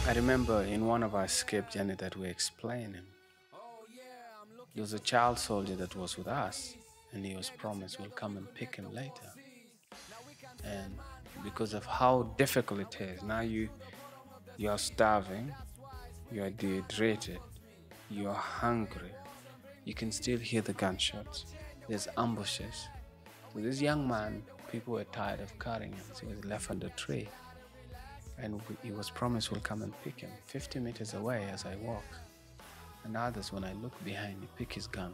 I remember in one of our escape journey that we explaining, there was a child soldier that was with us, and he was promised we'll come and pick him later. And because of how difficult it is, now you're starving, you're dehydrated, you're hungry, you can still hear the gunshots. There's ambushes. So this young man, people were tired of carrying him, so he was left on the tree. And he was promised we'll come and pick him 50 meters away as I walk. And others, when I look behind, he picked his gun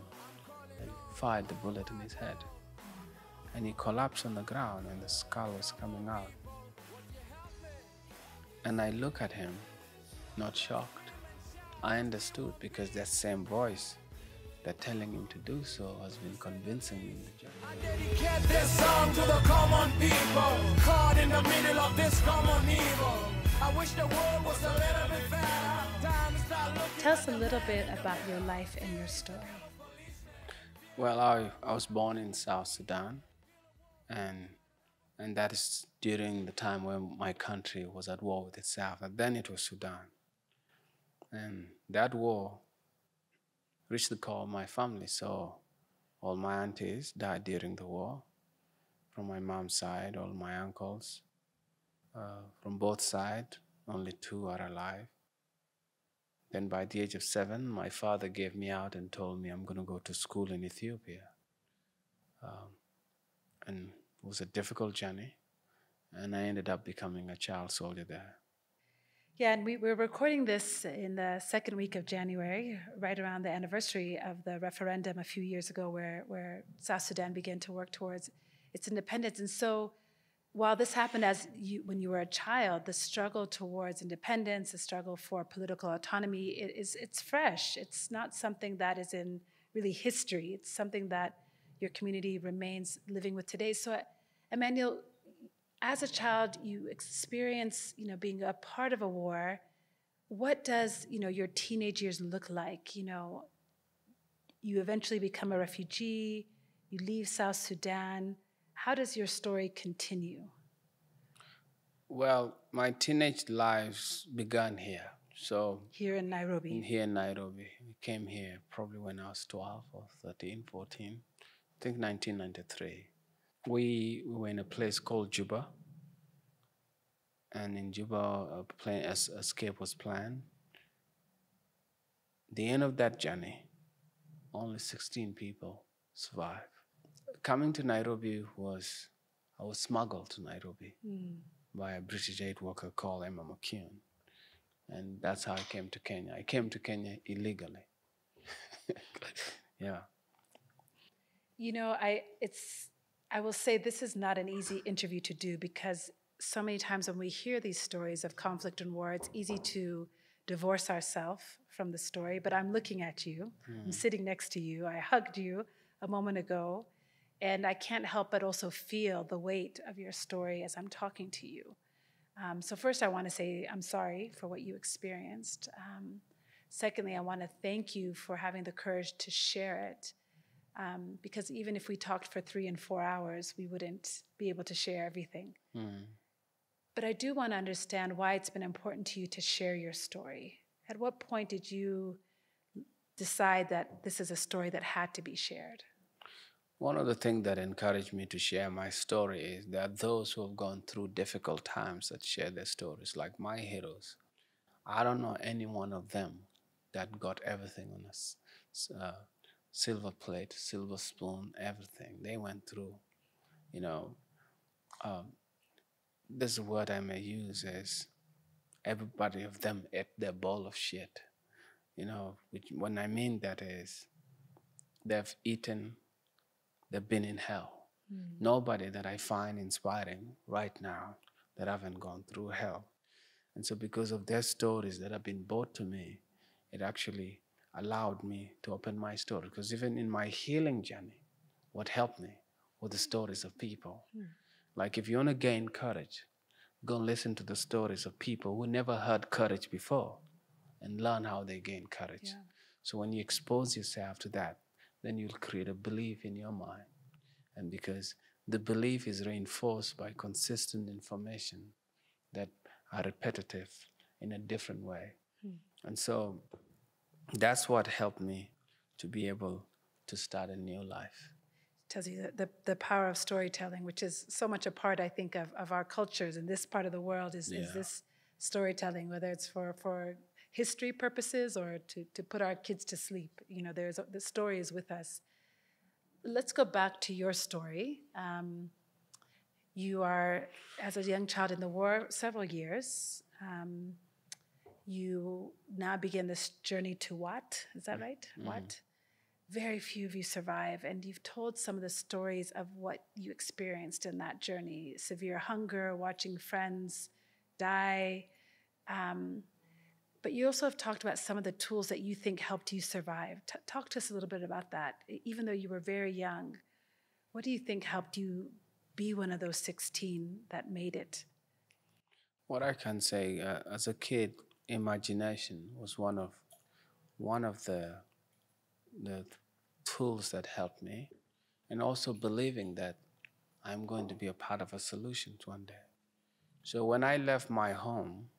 and fired the bullet in his head. And he collapsed on the ground and the skull was coming out. And I look at him, not shocked. I understood because that same voice that telling him to do so has been convincing me in the journey. I dedicate this song to the common people, caught in the middle of this common evil. I wish the world was a little bit fairer. Time to start looking. Tell us a little bit about your life and your story. Well, I was born in South Sudan, and that is during the time when my country was at war with itself. And then it was Sudan. And that war reached the core of my family. So all my aunties died during the war. From my mom's side, all my uncles. From both sides, only 2 are alive. Then by the age of 7, my father gave me out and told me I'm going to go to school in Ethiopia. And it was a difficult journey. And I ended up becoming a child soldier there. Yeah, and we're recording this in the second week of January, right around the anniversary of the referendum a few years ago where South Sudan began to work towards its independence. And so while this happened when you were a child, the struggle towards independence, the struggle for political autonomy, it's fresh. It's not something that is in really history. It's something that your community remains living with today. So, Emmanuel, as a child, you experience, being a part of a war. What does, your teenage years look like? You eventually become a refugee. You leave South Sudan. How does your story continue? Well, my teenage lives began here. So Here in Nairobi. Here in Nairobi. We came here probably when I was 12 or 13, 14. I think 1993. We were in a place called Juba. And in Juba, escape was planned. The end of that journey, only 16 people survived. Coming to Nairobi I was smuggled to Nairobi by a British aid worker called Emma McCune. And that's how I came to Kenya. I came to Kenya illegally. Yeah. I will say this is not an easy interview to do because so many times when we hear these stories of conflict and war, it's easy to divorce ourselves from the story. But I'm looking at you. I'm sitting next to you. I hugged you a moment ago. And I can't help but also feel the weight of your story as I'm talking to you. So first, I want to say I'm sorry for what you experienced. Secondly, I want to thank you for having the courage to share it. Because even if we talked for 3 and 4 hours, we wouldn't be able to share everything. But I do want to understand why it's been important to you to share your story. At what point did you decide that this is a story that had to be shared? One of the things that encouraged me to share my story is that those who have gone through difficult times that share their stories, like my heroes, I don't know any one of them that got everything on a silver plate, silver spoon, everything. They went through, this word I may use is everybody of them ate their bowl of shit. When I mean that is they've been in hell. Nobody that I find inspiring right now that haven't gone through hell. And so because of their stories that have been brought to me, it actually allowed me to open my story. Because even in my healing journey, what helped me were the stories of people. Like if you want to gain courage, go and listen to the stories of people who never had courage before and learn how they gain courage. Yeah. So when you expose yourself to that, then you'll create a belief in your mind. And because the belief is reinforced by consistent information that are repetitive in a different way. And so that's what helped me to be able to start a new life. Tells you the power of storytelling, which is so much a part, I think, of our cultures in this part of the world, is this storytelling, whether it's for history purposes or to put our kids to sleep. You know, the story is with us. Let's go back to your story. You are, as a young child in the war, several years. You now begin this journey to Wat, is that right? Wat? Very few of you survive, and you've told some of the stories of what you experienced in that journey: severe hunger, watching friends die. But you also have talked about some of the tools that you think helped you survive. Talk to us a little bit about that. Even though you were very young, what do you think helped you be one of those 16 that made it? What I can say, as a kid, imagination was one of the tools that helped me, and also believing that I'm going to be a part of a solution one day. So when I left my home,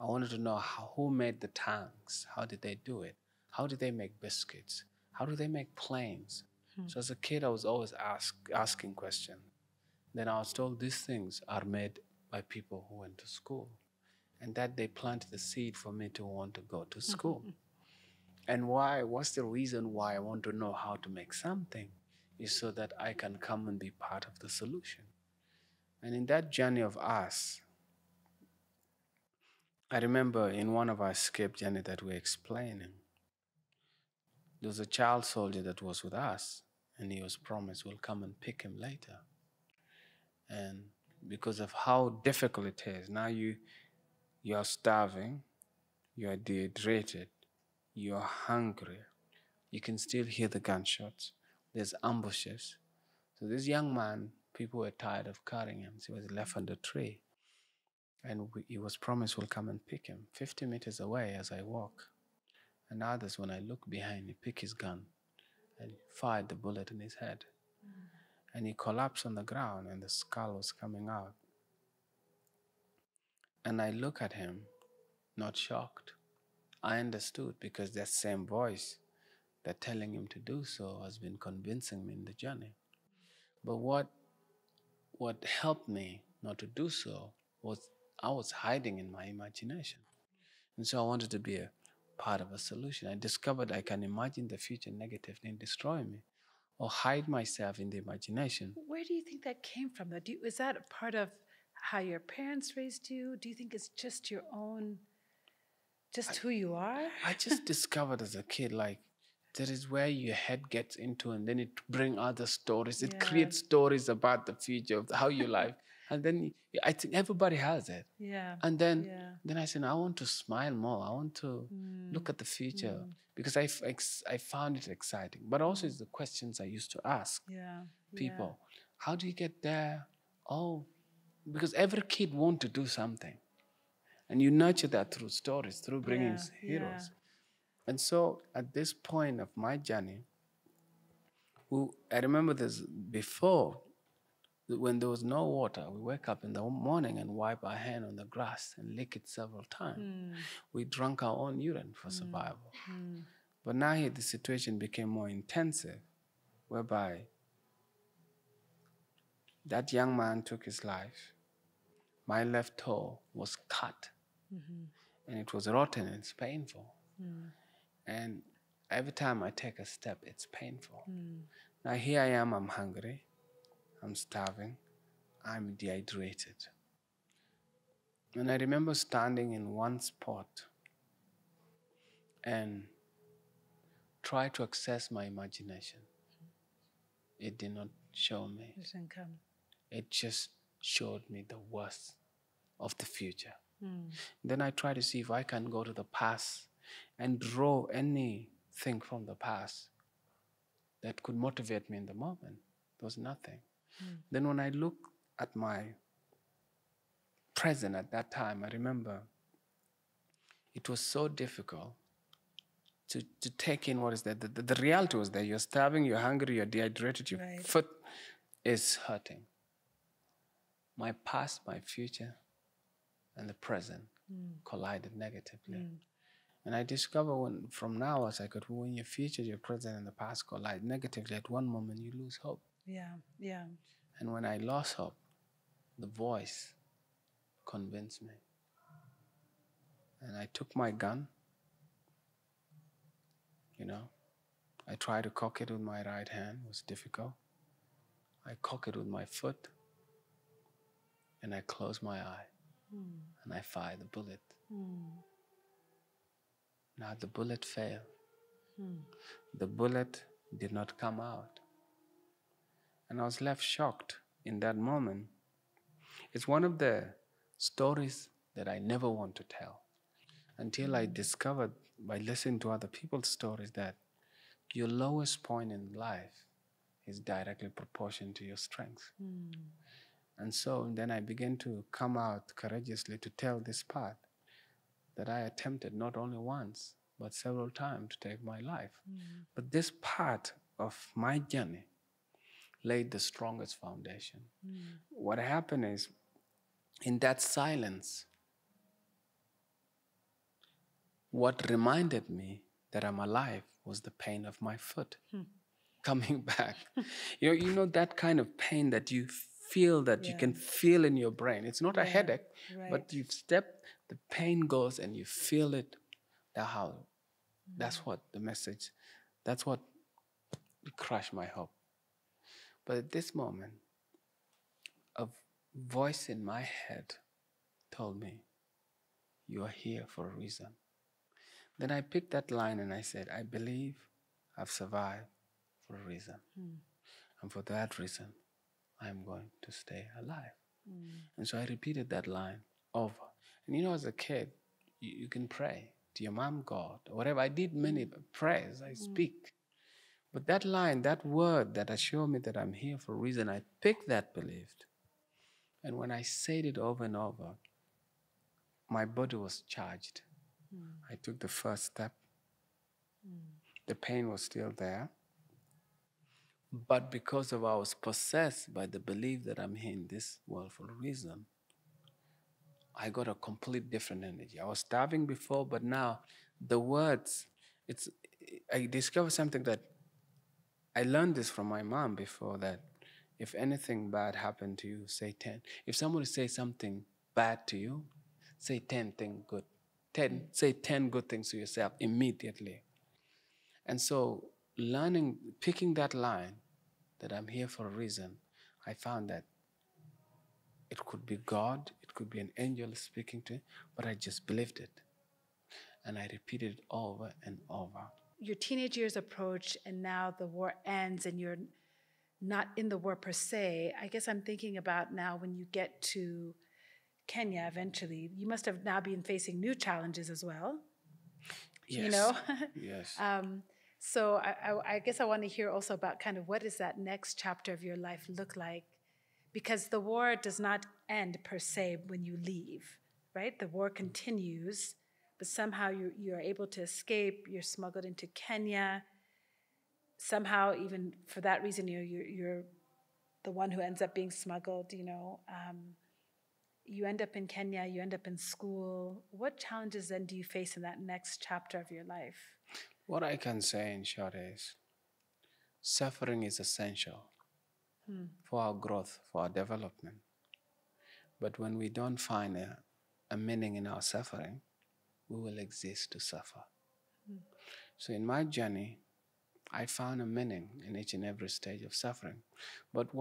I wanted to know who made the tanks, how did they do it, how did they make biscuits, how do they make planes. So as a kid, I was always asking questions. Then I was told these things are made by people who went to school, and that they planted the seed for me to want to go to school. And what's the reason why I want to know how to make something is so that I can come and be part of the solution. And in that journey of us, I remember in one of our escape journey that we're explaining, there was a child soldier that was with us, and he was promised we'll come and pick him later. And because of how difficult it is, now you're starving, you're dehydrated, you're hungry, you can still hear the gunshots, there's ambushes. So this young man, people were tired of carrying him, so he was left on the tree. And he was promised we'll come and pick him 50 meters away as I walk. And others, when I look behind, he picked his gun and fired the bullet in his head. And he collapsed on the ground and the skull was coming out. And I look at him, not shocked. I understood because that same voice that telling him to do so has been convincing me in the journey. But what helped me not to do so was I was hiding in my imagination. And so I wanted to be a part of a solution. I discovered I can imagine the future negatively and destroy me, or hide myself in the imagination. Where do you think that came from, though? Is that a part of how your parents raised you? Do you think it's just your own, who you are? I just discovered as a kid, like, that is where your head gets into, and then it brings other stories. It creates stories about the future of how you life. And then I think everybody has it. Yeah. And then I said, I want to smile more. I want to look at the future because I found it exciting. But also it's the questions I used to ask people. How do you get there? Oh, because every kid wants to do something. And you nurture that through stories, through bringing heroes. And so at this point of my journey, I remember this before, when there was no water, we wake up in the morning and wipe our hand on the grass and lick it several times. We drank our own urine for survival. But now here the situation became more intensive, whereby that young man took his life. My left toe was cut, and it was rotten and it's painful. And every time I take a step, it's painful. Now here I am, I'm hungry. I'm starving, I'm dehydrated. And I remember standing in one spot and try to access my imagination. It did not show me. It didn't come. It just showed me the worst of the future. Then I tried to see if I can go to the past and draw anything from the past that could motivate me in the moment. There was nothing. Then when I look at my present at that time, I remember it was so difficult to take in what is there. The reality was there. You're starving, you're hungry, you're dehydrated, your foot is hurting. My past, my future, and the present collided negatively. And I discovered from now as I could, when your future, your present, and the past collide negatively, at one moment you lose hope. Yeah. And when I lost hope, the voice convinced me. And I took my gun, I tried to cock it with my right hand, it was difficult. I cock it with my foot, and I closed my eye, and I fired the bullet. Now the bullet failed. The bullet did not come out. And I was left shocked in that moment. It's one of the stories that I never want to tell until I discovered by listening to other people's stories that your lowest point in life is directly proportional to your strength. And so then I began to come out courageously to tell this part that I attempted not only once, but several times to take my life. But this part of my journey laid the strongest foundation. What happened is, in that silence, what reminded me that I'm alive was the pain of my foot coming back. You know that kind of pain that you feel, that you can feel in your brain. It's not a headache, but you've stepped, the pain goes and you feel it. That's what the message, that's what crushed my hope. But at this moment, a voice in my head told me, you are here for a reason. Then I picked that line and I said, I believe I've survived for a reason. And for that reason, I'm going to stay alive. And so I repeated that line over. And as a kid, you can pray to your mom, God, or whatever. I did many prayers, I speak. But that line, that word that assured me that I'm here for a reason, I picked that belief. And when I said it over and over, my body was charged. I took the first step. The pain was still there. But because I was possessed by the belief that I'm here in this world for a reason, I got a complete different energy. I was starving before, but now the words, I discovered something that I learned this from my mom before, that if anything bad happened to you, say 10. If somebody says something bad to you, say 10 things good. Say 10 good things to yourself immediately. And so picking that line, that I'm here for a reason, I found that it could be God, it could be an angel speaking to me, but I just believed it. And I repeated it over and over. Your teenage years approach, and now the war ends, and you're not in the war per se. I guess I'm thinking about now when you get to Kenya eventually, you must have now been facing new challenges as well. Yes. Yes. So I guess I want to hear also about kind of what does that next chapter of your life look like? Because the war does not end per se when you leave, right? The war continues, but somehow you're able to escape. You're smuggled into Kenya. Somehow, even for that reason, you're the one who ends up being smuggled. You end up in Kenya. You end up in school. What challenges then do you face in that next chapter of your life? What I can say in short is, suffering is essential for our growth, for our development. But when we don't find a meaning in our suffering, we will exist to suffer. So in my journey, I found a meaning in each and every stage of suffering. But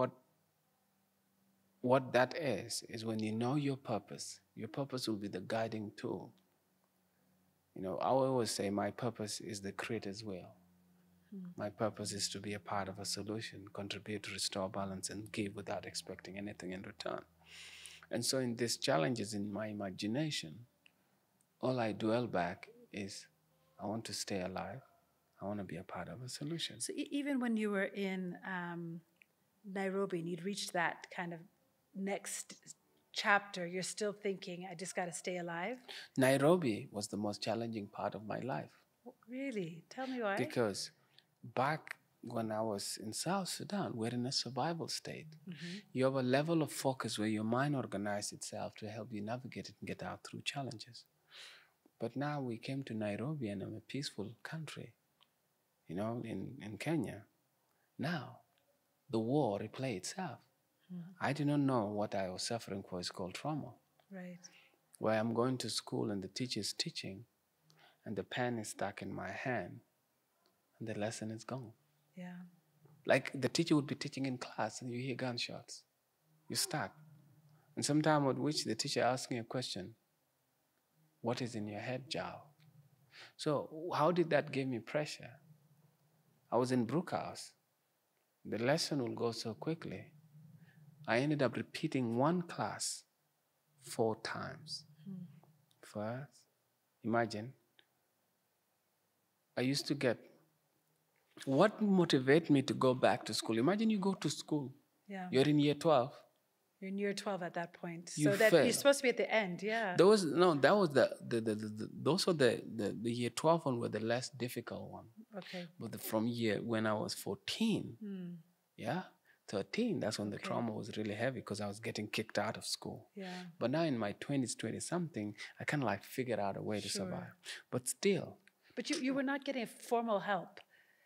what that is when you know your purpose will be the guiding tool. I always say my purpose is the Creator's will. My purpose is to be a part of a solution, contribute to restore balance, and give without expecting anything in return. And so in these challenges in my imagination, all I dwell back is, I want to stay alive. I want to be a part of a solution. So even when you were in Nairobi and you'd reached that kind of next chapter, you're still thinking, I just got to stay alive? Nairobi was the most challenging part of my life. Really? Tell me why. Because back when I was in South Sudan, we're in a survival state. You have a level of focus where your mind organizes itself to help you navigate it and get out through challenges. But now we came to Nairobi and I'm a peaceful country, you know, in Kenya. Now, the war replay itself. I do not know what I was suffering for is called trauma. Right. Where I'm going to school and the teacher is teaching and the pen is stuck in my hand and the lesson is gone. Yeah. Like the teacher would be teaching in class and you hear gunshots. You're stuck. And sometime at which the teacher asking a question, what is in your head, Jal? So how did that give me pressure? I was in Brook House. The lesson will go so quickly. I ended up repeating one class 4 times. First, imagine, I used to get, what motivated me to go back to school? Imagine you go to school. Yeah. You're in year 12. You're in year 12 at that point. You So that fail. you're supposed to be at the end, yeah. Those were the year 12 one were the less difficult one. Okay. But from when I was 14, 13, that's when the trauma was really heavy because I was getting kicked out of school. Yeah. But now in my 20s, 20-something, I kind of like figured out a way to survive. But still. But you were not getting formal help.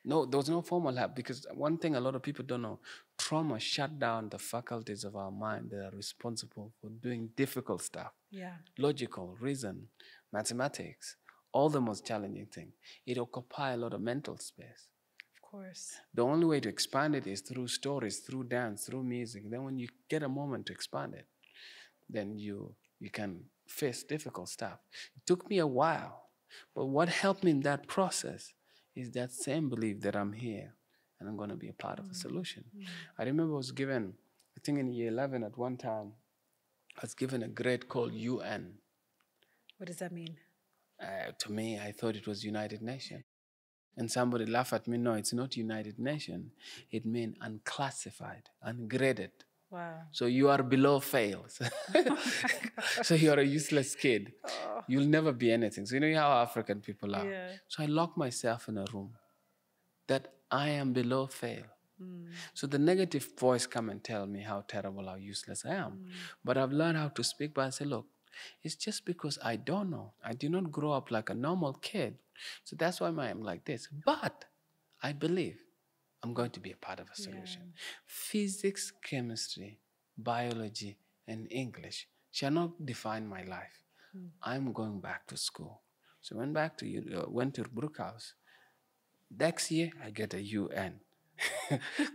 No, there was no formal help because one thing a lot of people don't know, trauma shut down the faculties of our mind that are responsible for doing difficult stuff. Yeah. Logical, reason, mathematics, all the most challenging thing. It occupies a lot of mental space. Of course. The only way to expand it is through stories, through dance, through music. Then when you get a moment to expand it, then you can face difficult stuff. It took me a while, but what helped me in that process is that same belief that I'm here and I'm going to be a part of the solution. I remember I was given, I think in year 11 at one time, I was given a grade called UN. What does that mean? To me, I thought it was United Nations. And somebody laughed at me, no, it's not United Nations. It means unclassified, ungraded. Wow. So you are below fails. So you are a useless kid. Oh. You'll never be anything. So you know how African people are. Yeah. So I locked myself in a room that I am below fail. So the negative voice come and tell me how terrible, how useless I am. But I've learned how to speak back and say, look, it's just because I don't know. I did not grow up like a normal kid. So that's why I'm like this. But I believe I'm going to be a part of a solution. Yeah. Physics, chemistry, biology, and English shall not define my life. I'm going back to school. So went to Brook House. Next year, I get a UN.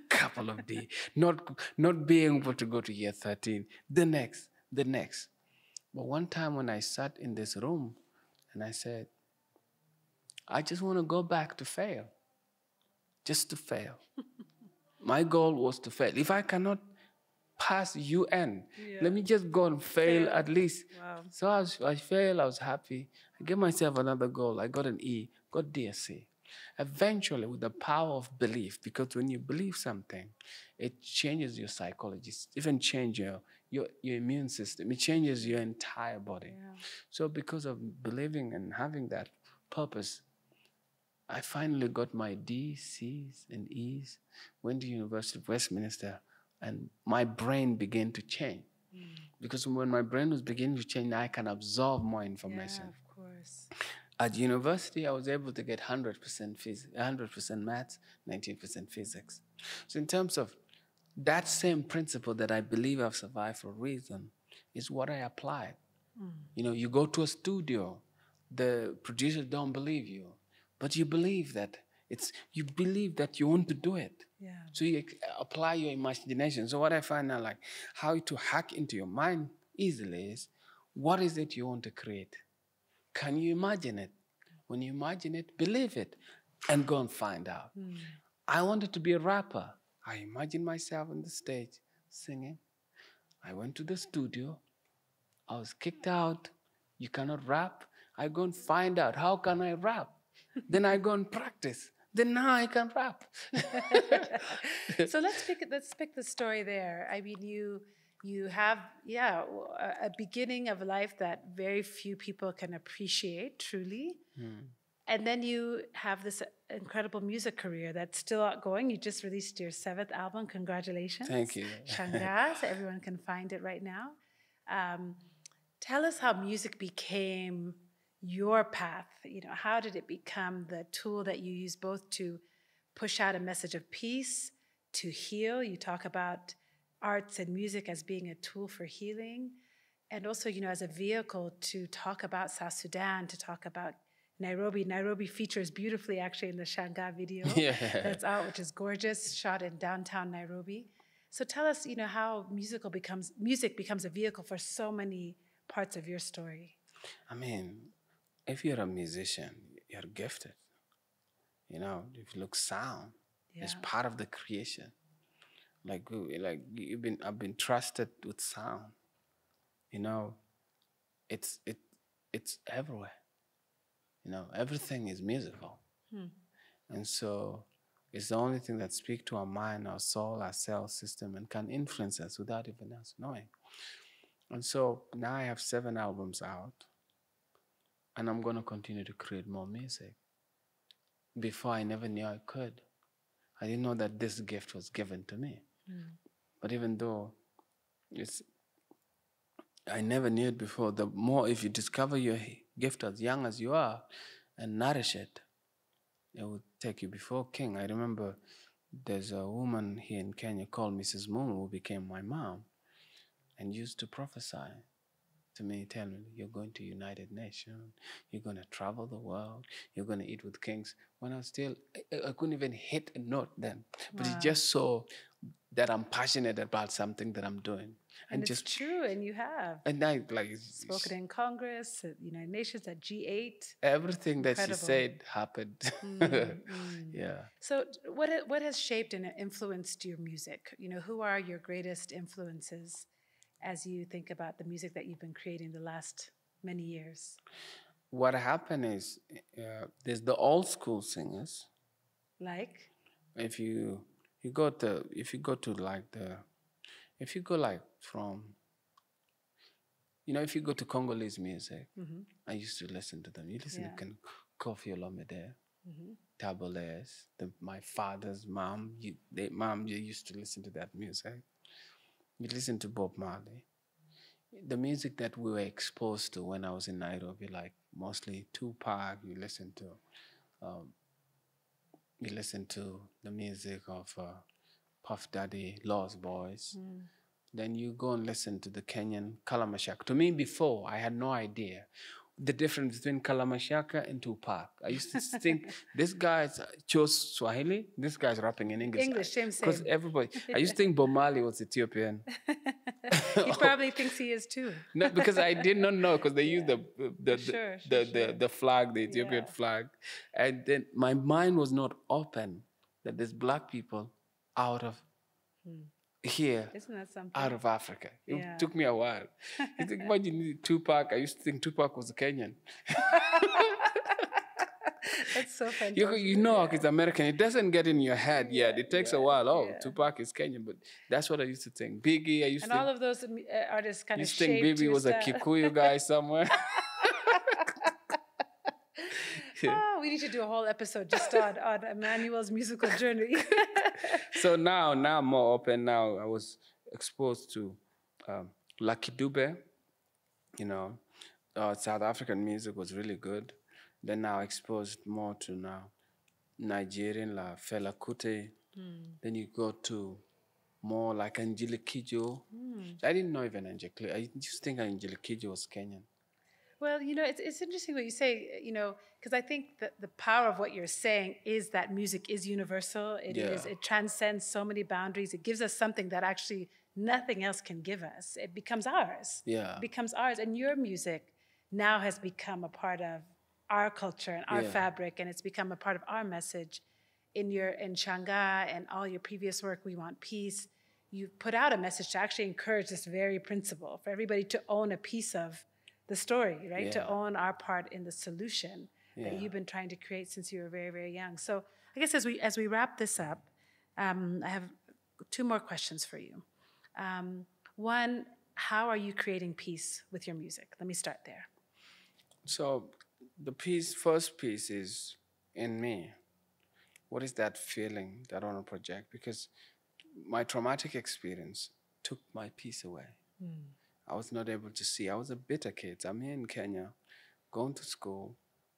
Couple of D. Not being able to go to year 13. The next. But one time when I sat in this room and I said, I just want to go back to fail. Just to fail. My goal was to fail. If I cannot pass UN, let me just go and fail at least. Wow. So I failed, I was happy. I gave myself another goal. I got an E, got DSC. Eventually, with the power of belief, because when you believe something, it changes your psychology, it even changes your immune system. It changes your entire body. Yeah. So because of believing and having that purpose, I finally got my D, C's, and E's, went to University of Westminster, and my brain began to change. Because when my brain was beginning to change, I can absorb more information. Yeah, of course. At university, I was able to get 100% maths, 19% physics. So in terms of that same principle that I believe I've survived for a reason is what I applied. You know, you go to a studio, the producers don't believe you. But you believe that you want to do it. Yeah. So you apply your imagination. So what I find now, like how to hack into your mind easily is, what is it you want to create? Can you imagine it? When you imagine it, believe it, and go and find out. I wanted to be a rapper. I imagined myself on the stage singing. I went to the studio. I was kicked out. You cannot rap. I go and find out, how can I rap? Then I go and practice. Then now I can rap. So let's pick the story there. I mean, you have, a beginning of life that very few people can appreciate truly. And then you have this incredible music career that's still ongoing. You just released your 7th album. Congratulations. Thank you. Shanga, so everyone can find it right now. Tell us how music became your path. How did it become the tool that you use both to push out a message of peace, to heal? You talk about arts and music as being a tool for healing, and also, as a vehicle to talk about South Sudan, to talk about Nairobi. Nairobi features beautifully, actually, in the Shanga video that's out, which is gorgeous, shot in downtown Nairobi. So tell us, how music becomes a vehicle for so many parts of your story. I mean, if you're a musician, you're gifted. If you look sound, it's part of the creation. I've been trusted with sound. It's everywhere. Everything is musical. And so it's the only thing that speaks to our mind, our soul, our cell system, and can influence us without even us knowing. And so now I have 7 albums out, and I'm going to continue to create more music. Before, I never knew I could. I didn't know that this gift was given to me. But even though I never knew it before, the more, if you discover your gift as young as you are and nourish it, it will take you before king. I remember there's a woman here in Kenya called Mrs. Moon, who became my mom, and used to prophesy to me, tell me, you're going to United Nations, you're going to travel the world, you're going to eat with kings. When I was still, I couldn't even hit a note then. But it just saw that I'm passionate about something that I'm doing. And it's true, and you have. And I spoken in Congress, at United Nations, at G8. Everything that she said happened. Yeah. So what has shaped and influenced your music? Who are your greatest influences as you think about the music that you've been creating the last many years? What happened is there's the old school singers. Like? If you go to Congolese music, I used to listen to them. You listen to Kofi Olomide, Taboles, my father's mom. You used to listen to that music. You listen to Bob Marley. The music that we were exposed to when I was in Nairobi, like mostly Tupac. You listen to the music of Puff Daddy, Lost Boys. Then you go and listen to the Kenyan Kalamashaka. To me, before, I had no idea the difference between Kalamashaka and Tupac. I used to think this guy chose Swahili, this guy's rapping in English. Same. Because everybody, I used to think Bob Marley was Ethiopian. He probably thinks he is too. No, because I did not know, because they used the flag, the Ethiopian flag. And then my mind was not open that there's black people out of here. Isn't that something? Out of Africa. It took me a while. You think, imagine Tupac. I used to think Tupac was a Kenyan. That's so fantastic. He's American. It doesn't get in your head yet. It takes a while. Tupac is Kenyan, but that's what I used to think. Biggie, all of those artists kind of shaped think Biggie was a Kikuyu guy somewhere. We need to do a whole episode just on Emmanuel's musical journey. So now I'm more open. Now I was exposed to Lucky Dube. South African music was really good. Then now exposed more to Nigerian, like Fela Kuti. Then you go to more like Angelique Kidjo. I didn't know even Angelique. I just think Angelique Kidjo was Kenyan. Well, it's interesting what you say, because I think that the power of what you're saying is that music is universal. It transcends so many boundaries. It gives us something that actually nothing else can give us. It becomes ours. Yeah. It becomes ours. And your music now has become a part of our culture and our fabric, and it's become a part of our message. In Shanga and all your previous work, We Want Peace, you put out a message to actually encourage this very principle for everybody to own a piece of the story, right? To own our part in the solution that you've been trying to create since you were very, very young. So I guess as we wrap this up, I have 2 more questions for you. One, how are you creating peace with your music? Let me start there. So the first piece is in me. What is that feeling that I want to project? Because my traumatic experience took my peace away. I was not able to see. I was a bitter kid. I'm here in Kenya, going to school.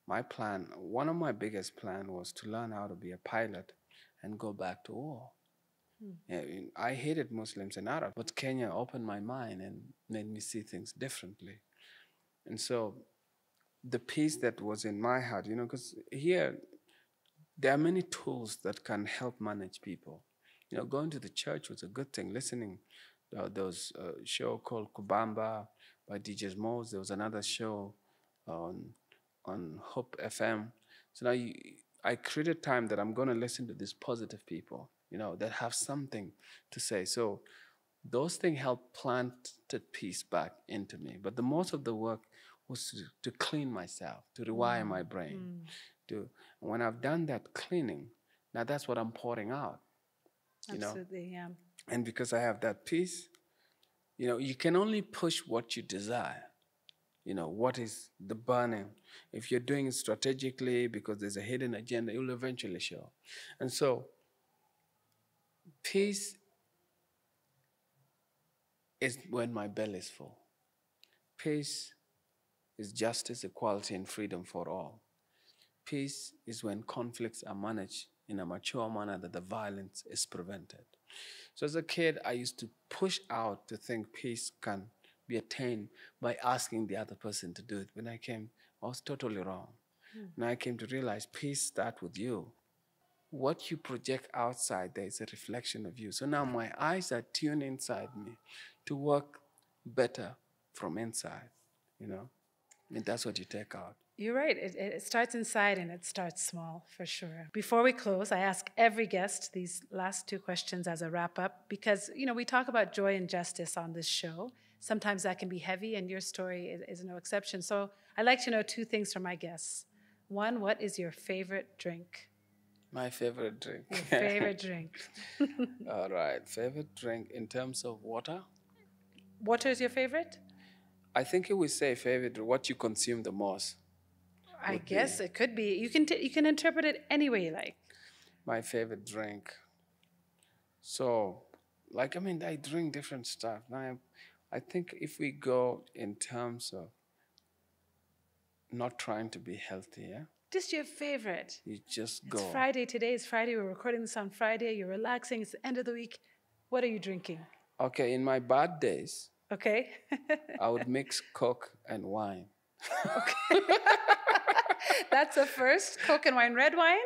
My plan, one of my biggest plan was to learn how to be a pilot and go back to war. Yeah, I hated Muslims and Arabs, but Kenya opened my mind and made me see things differently. And so the peace that was in my heart, because here there are many tools that can help manage people. Going to the church was a good thing. Listening, there was a show called Kubamba by Biggie Smalls. There was another show on Hope FM. So now I created time that I'm going to listen to these positive people, that have something to say. So those things helped planted peace back into me. But the most of the work was to clean myself, to rewire my brain. When I've done that cleaning, now that's what I'm pouring out. Absolutely, yeah. And because I have that peace, you can only push what you desire. What is the burning? If you're doing it strategically because there's a hidden agenda, it will eventually show. And so, peace is when my belly is full. Peace is justice, equality, and freedom for all. Peace is when conflicts are managed in a mature manner that the violence is prevented. So as a kid, I used to push out to think peace can be attained by asking the other person to do it. When I was totally wrong. Now I came to realize peace starts with you. What you project outside, there is a reflection of you. So now my eyes are tuned inside me to work better from inside, And that's what you take out. You're right. It starts inside and it starts small, for sure. Before we close, I ask every guest these last two questions as a wrap-up because, we talk about joy and justice on this show. Sometimes that can be heavy, and your story is no exception. So I'd like to know two things from my guests. One, what is your favorite drink? My favorite drink. Your favorite drink. All right. Favorite drink in terms of water? Water is your favorite? I think it would say favorite, what you consume the most. I guess it could be. You can interpret it any way you like. My favorite drink. So, I drink different stuff. Now, I think if we go in terms of not trying to be healthy, yeah? Just your favorite. You just go. It's Friday. Today is Friday. We're recording this on Friday. You're relaxing. It's the end of the week. What are you drinking? Okay, in my bad days, okay, I would mix Coke and wine. Okay. That's the first. Coke and wine. Red wine?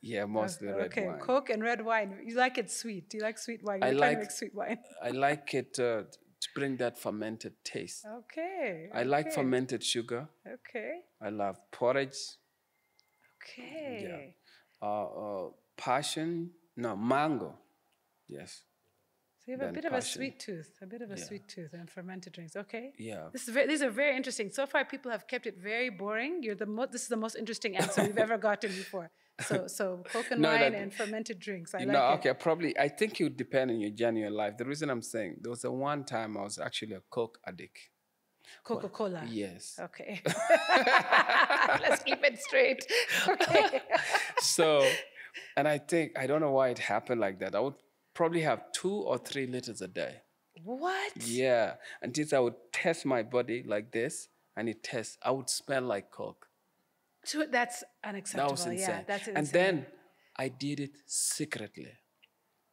Yeah, mostly red wine. Okay, Coke and red wine. You like it sweet. Do you like sweet wine? You're trying to make sweet wine. I like it to bring that fermented taste. Okay. I like fermented sugar. Okay. I love porridge. Okay. Yeah. Mango. Yes. So you have a bit of a sweet tooth, and fermented drinks. Okay. Yeah. These are very interesting. So far, people have kept it very boring. This is the most interesting answer we've ever gotten before. So Coke and wine and fermented drinks. I like it. Okay, probably. I think it would depend on your journey in life. The reason I'm saying, there was one time I was actually a Coke addict. Coca-Cola. Yes. Okay. Let's keep it straight. Okay. So, and I don't know why it happened like that. I would probably have 2 or 3 liters a day. What? Yeah. Until I would test my body like this, and I would smell like Coke. So that's unacceptable. That was insane. Yeah, that's insane. And then I did it secretly.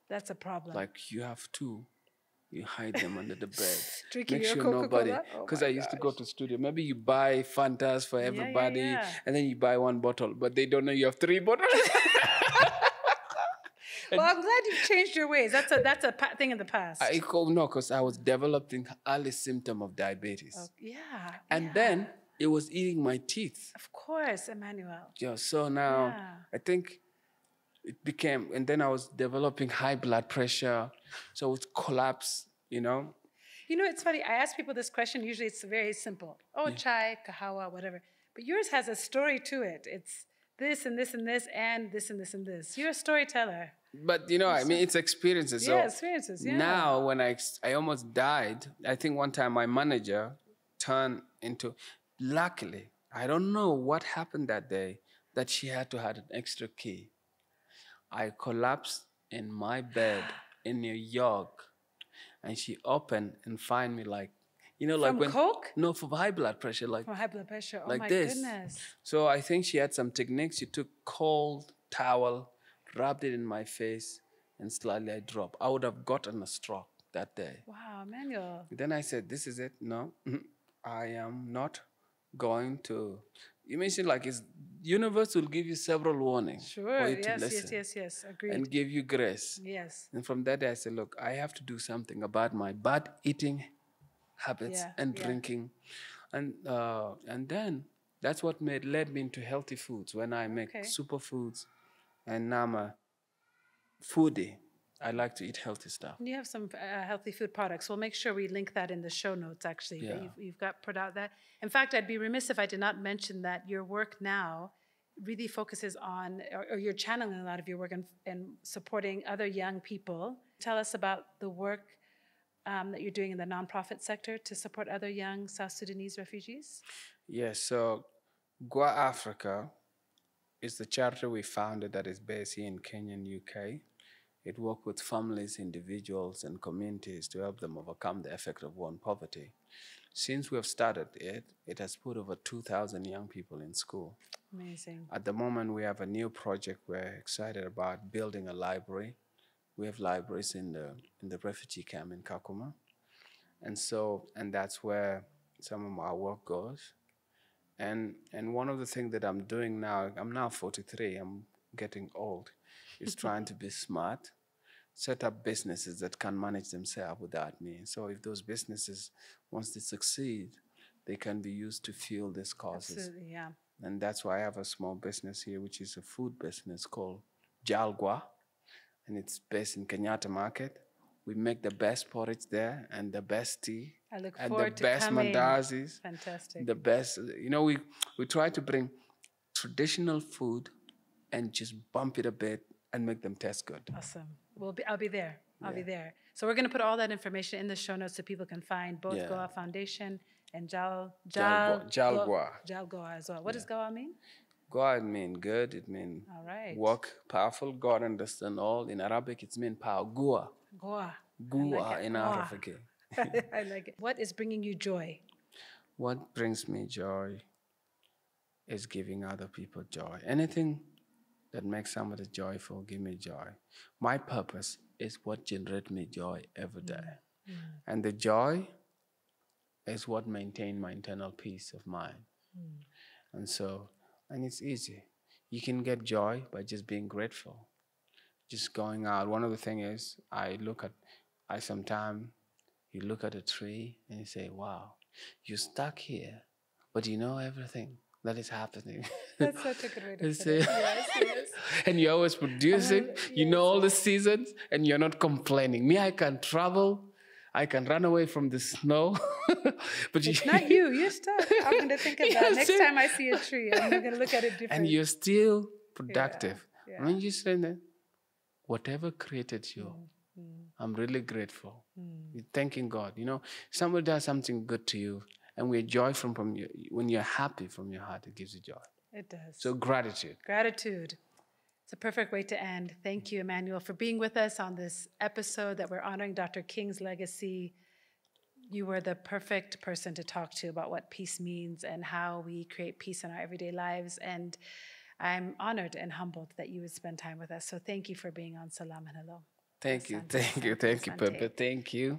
That's a problem. Like you hide them under the bed. Drinking Make your sure Coca-Cola? nobody, because I used to go to studio. Maybe you buy Fantas for everybody, and then you buy 1 bottle, but they don't know you have 3 bottles. Well, I'm glad you've changed your ways. That's a thing in the past. No, because I was developing early symptom of diabetes. Oh, yeah. And then it was eating my teeth. Of course, Emmanuel. Yeah. So now I think it became, and then I was developing high blood pressure, so it would collapse. It's funny. I ask people this question. Usually, it's very simple. Oh, chai, kahawa, whatever. But yours has a story to it. It's this and this and this and this and this and this. You're a storyteller. But it's experiences. So experiences. Yeah. Now, when I almost died, I think one time my manager turned into. Luckily, I don't know what happened that day that she had to have an extra key. I collapsed in my bed in New York, and she opened and find me like, like From when coke? no, for high blood pressure, like From high blood pressure. Oh like my this. goodness. So I think she had some techniques. She took cold towel, rubbed it in my face, and slightly I dropped. I would have gotten a stroke that day. Wow, Emmanuel. Then I said, "This is it. No, I am not going to." You mentioned like it's universe will give you several warnings Sure. for you to Yes, listen yes. Agreed. and give you grace. Yes. And from that day, I said, "Look, I have to do something about my bad eating habits and drinking," and then that's what led me into healthy foods. When I make superfoods, and now I'm a foodie. I like to eat healthy stuff. And you have some healthy food products. We'll make sure we link that in the show notes, actually. Yeah. That you've got put out that. In fact, I'd be remiss if I did not mention that your work now really focuses on, or you're channeling a lot of your work and supporting other young people. Tell us about the work that you're doing in the nonprofit sector to support other young South Sudanese refugees. Yes, so Gua Africa is the charter we founded that is based here in Kenya and UK. It works with families, individuals, and communities to help them overcome the effect of war and poverty. Since we have started it, it has put over 2,000 young people in school. Amazing. At the moment, we have a new project we're excited about, building a library. We have libraries in the refugee camp in Kakuma. And that's where some of our work goes. And one of the things that I'm doing now, I'm now 43, I'm getting old, is trying to be smart, set up businesses that can manage themselves without me. So if those businesses, once they succeed, they can be used to fuel these causes. Absolutely, yeah. And that's why I have a small business here, which is a food business called Jal Gua, and it's based in Kenyatta Market. We make the best porridge there and the best tea. I look and forward the to best coming. mandazis. Fantastic. The best, we try to bring traditional food and just bump it a bit and make them taste good. Awesome. I'll be there. I'll be there. So we're going to put all that information in the show notes so people can find both Goa Foundation and Jal Gua. Jal Gua as well. What does Goa mean? Goa, it means good. It means work, powerful. God understand all. In Arabic, it means power. Gua. Goa. Gua in Arabic. I like it. What is bringing you joy? What brings me joy is giving other people joy. Anything that makes somebody joyful, give me joy. My purpose is what generates me joy every day. And the joy is what maintains my internal peace of mind. And it's easy. You can get joy by just being grateful. Just going out. One of the things is, sometimes you look at a tree and you say, wow, you're stuck here, but you know everything that is happening. That's such a good way to put it. Yes. And you're always producing, you know all the seasons, and you're not complaining. Me, I can travel, I can run away from the snow. But it's not you, you're stuck. I'm going to think of that. Next time I see a tree, I'm going to look at it differently. And you're still productive. Yeah. When you say that, whatever created you, I'm really grateful. You're thanking God. Somebody does something good to you, and we're joy from you. When you're happy from your heart, it gives you joy. It does. So gratitude. Gratitude. It's a perfect way to end. Thank you, Emmanuel, for being with us on this episode that we're honoring Dr. King's legacy. You were the perfect person to talk to about what peace means and how we create peace in our everyday lives. And I'm honored and humbled that you would spend time with us. So thank you for being on Selam and Hello. Thank you, Pepe. Thank you.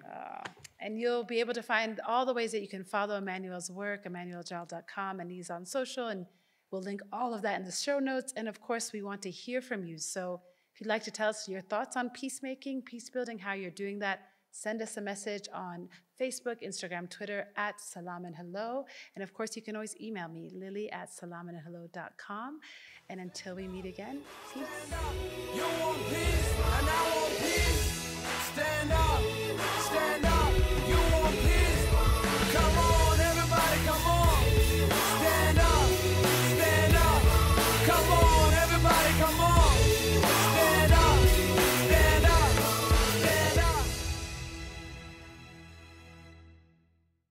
And you'll be able to find all the ways that you can follow Emmanuel's work, emmanueljal.com, and he's on social, and we'll link all of that in the show notes. And of course, we want to hear from you. So if you'd like to tell us your thoughts on peacemaking, peace building, how you're doing that, send us a message on Facebook, Instagram, Twitter at Selam and Hello. And of course, you can always email me, lily@selamandhello.com. And until we meet again, peace.